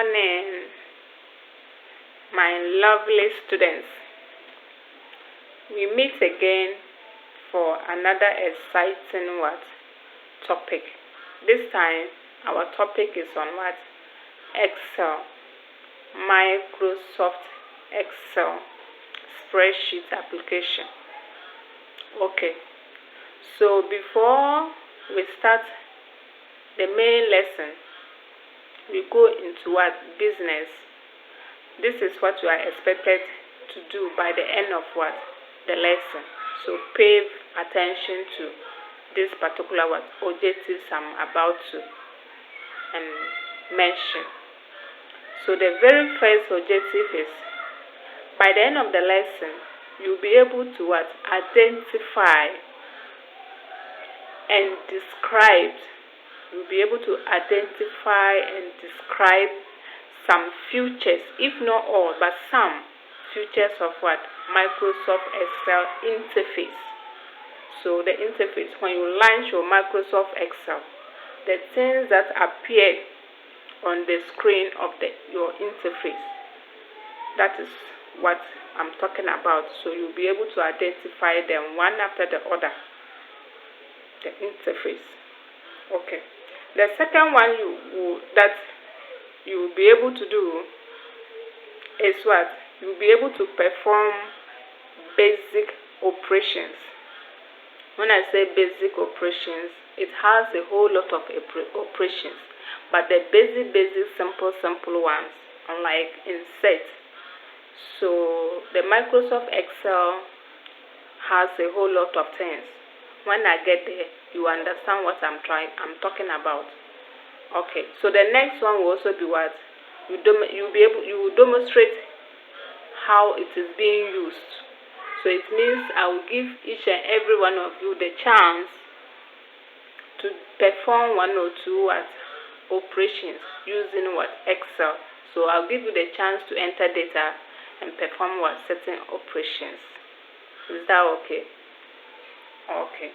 morning, my lovely students. We meet again for another exciting topic. This time, our topic is on Excel, Microsoft Excel spreadsheet application. Okay, so before we start the main lesson, we go into business. This is what you are expected to do by the end of the lesson. So pay attention to this particular objectives I'm about to mention. So the very first objective is, by the end of the lesson, you'll be able to identify and describe. You'll be able to identify and describe some features, if not all, but some features of Microsoft Excel interface. So the interface, when you launch your Microsoft Excel, the things that appear on the screen of your interface, that is what I'm talking about. So you'll be able to identify them one after the other, the interface. Okay. The second one that you'll be able to do is you'll be able to perform basic operations. When I say basic operations, it has a whole lot of operations, but the basic, simple ones, unlike insert. So the Microsoft Excel has a whole lot of things. When I get there, you understand what I'm talking about. Okay, so the next one will also be you will demonstrate how it is being used. So it means I will give each and every one of you the chance to perform one or two operations using Excel. So I'll give you the chance to enter data and perform certain operations. Is that okay? Okay.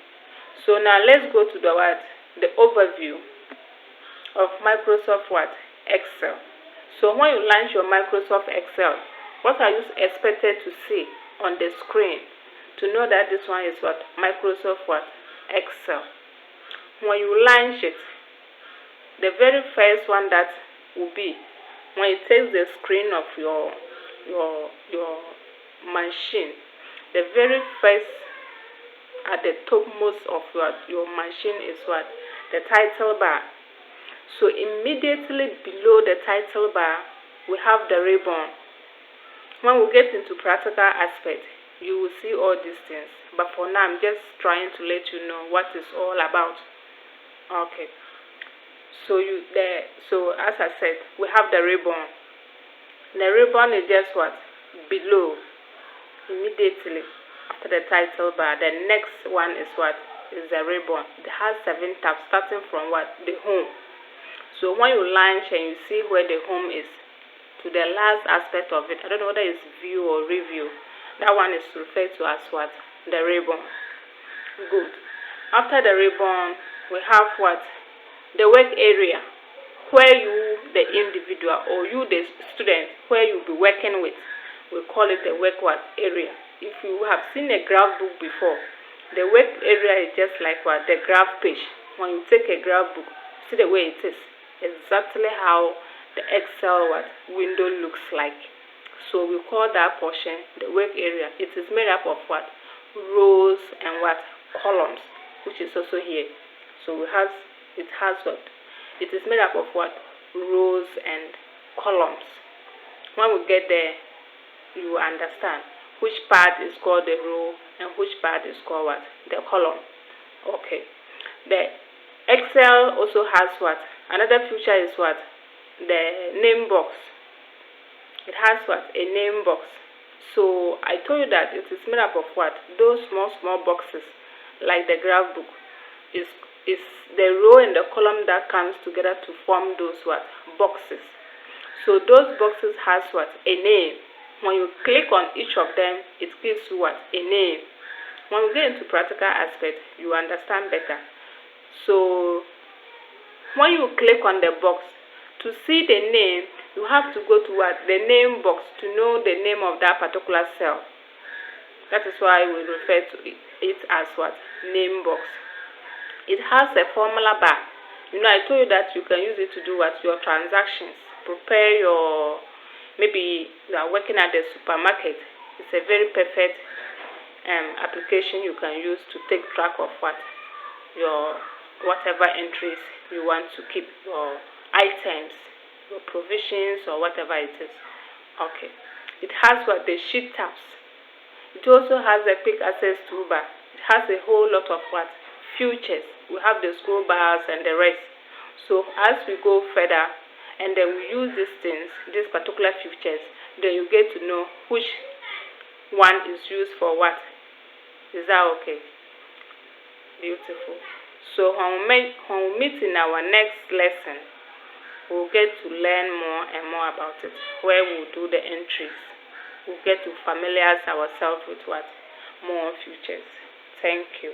So now let's go to the overview of Microsoft Excel. So when you launch your Microsoft Excel, what are you expected to see on the screen to know that this one is Microsoft Excel? When you launch it, the very first one that will be when it takes the screen of your machine, the very first at the topmost of your machine is the title bar. So immediately below the title bar, we have the ribbon. When we get into practical aspect, you will see all these things. But for now, I'm just trying to let you know what it's all about. Okay. So as I said, we have the ribbon. The ribbon is just below, immediately after the title bar. The next one is is the ribbon. It has 7 tabs, starting from the home. So when you launch and you see where the home is, to the last aspect of it, I don't know whether it's view or review, that one is referred to as the ribbon. Good. After the ribbon, we have the work area, where you, the individual, or you, the student, where you'll be working with. We call it the work area. If you have seen a graph book before, the work area is just like the graph page. When you take a graph book, see the way it is, exactly how the Excel window looks like. So we call that portion the work area. It is made up of rows and columns, which is also here. So it is made up of rows and columns. When we get there, you will understand which part is called the row and which part is called the column. Okay. The Excel also has another feature is the name box. It has a name box. So I told you that it is made up of those small boxes, like the graph book. Is the row and the column that comes together to form those boxes. So those boxes has a name. When you click on each of them, it gives you a name. When we get into practical aspect, you understand better. So when you click on the box, to see the name, you have to go to what? The name box to know the name of that particular cell. That is why we refer to it as what? Name box. It has a formula bar. You know, I told you that you can use it to do what? Your transactions. Prepare your, maybe you are working at the supermarket. It's a very perfect application you can use to take track of what? Your whatever entries you want to keep, your items, your provisions or whatever it is. Okay. It has what? The sheet tabs. It also has a quick access toolbar. It has a whole lot of what? Features. We have the scroll bars and the rest. So as we go further and then we use these things, these particular features, then you get to know which one is used for what. Is that okay? Beautiful. So when we meet in our next lesson, we'll get to learn more and more about it, where we'll do the entries. We'll get to familiarize ourselves with what? More features. Thank you.